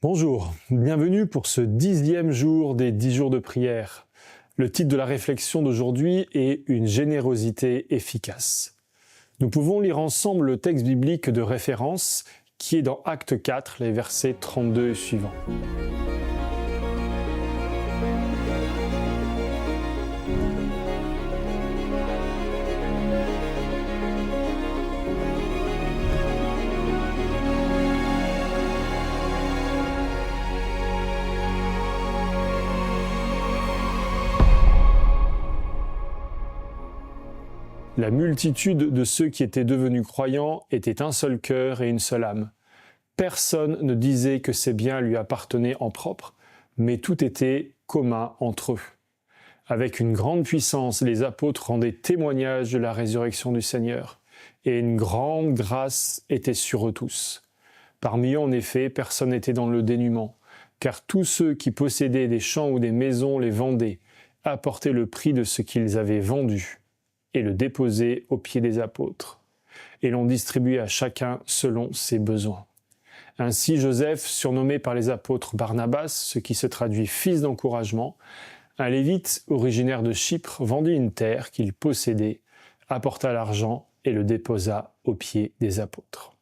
Bonjour, bienvenue pour ce 10e jour des 10 jours de prière. Le titre de la réflexion d'aujourd'hui est « Une générosité efficace ». Nous pouvons lire ensemble le texte biblique de référence qui est dans Acte 4, les versets 32 et suivants. La multitude de ceux qui étaient devenus croyants était un seul cœur et une seule âme. Personne ne disait que ses biens lui appartenaient en propre, mais tout était commun entre eux. Avec une grande puissance, les apôtres rendaient témoignage de la résurrection du Seigneur, et une grande grâce était sur eux tous. Parmi eux, en effet, personne n'était dans le dénuement, car tous ceux qui possédaient des champs ou des maisons les vendaient, apportaient le prix de ce qu'ils avaient vendu, et le déposer aux pieds des apôtres. Et l'on distribuait à chacun selon ses besoins. Ainsi Joseph, surnommé par les apôtres Barnabas, ce qui se traduit fils d'encouragement, un lévite originaire de Chypre vendit une terre qu'il possédait, apporta l'argent et le déposa aux pieds des apôtres.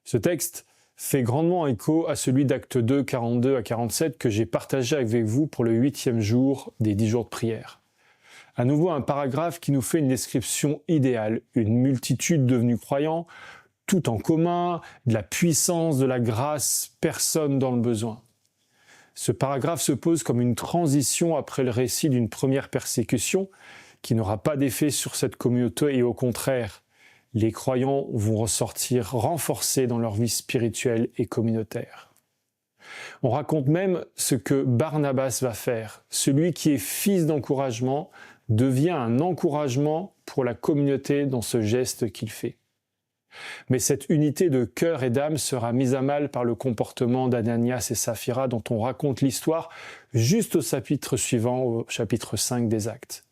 Ce texte fait grandement écho à celui d'Acte 2, 42 à 47 que j'ai partagé avec vous pour le 8e jour des 10 jours de prière. À nouveau un paragraphe qui nous fait une description idéale, une multitude devenue croyants, tout en commun, de la puissance, de la grâce, personne dans le besoin. Ce paragraphe se pose comme une transition après le récit d'une première persécution qui n'aura pas d'effet sur cette communauté et au contraire, les croyants vont ressortir renforcés dans leur vie spirituelle et communautaire. On raconte même ce que Barnabas va faire. Celui qui est fils d'encouragement devient un encouragement pour la communauté dans ce geste qu'il fait. Mais cette unité de cœur et d'âme sera mise à mal par le comportement d'Ananias et Saphira dont on raconte l'histoire juste au chapitre suivant, au chapitre 5 des Actes.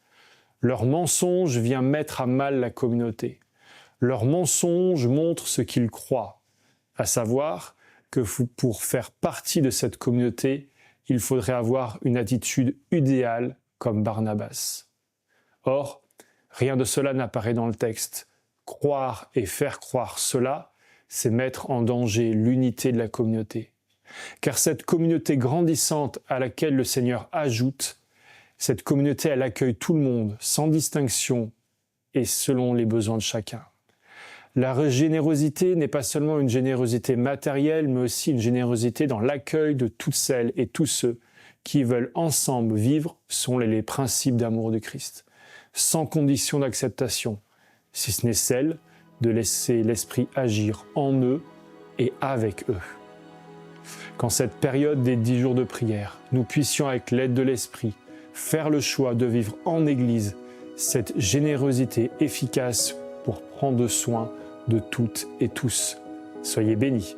Leur mensonge vient mettre à mal la communauté. Leur mensonge montre ce qu'ils croient, à savoir que pour faire partie de cette communauté, il faudrait avoir une attitude idéale comme Barnabas. Or, rien de cela n'apparaît dans le texte. Croire et faire croire cela, c'est mettre en danger l'unité de la communauté. Car cette communauté grandissante à laquelle le Seigneur ajoute, cette communauté, elle accueille tout le monde, sans distinction et selon les besoins de chacun. La générosité n'est pas seulement une générosité matérielle, mais aussi une générosité dans l'accueil de toutes celles et tous ceux qui veulent ensemble vivre selon les principes d'amour de Christ, sans condition d'acceptation, si ce n'est celle de laisser l'Esprit agir en eux et avec eux. Qu'en cette période des 10 jours de prière, nous puissions, avec l'aide de l'Esprit, faire le choix de vivre en Église cette générosité efficace pour prendre soin de toutes et tous. Soyez bénis.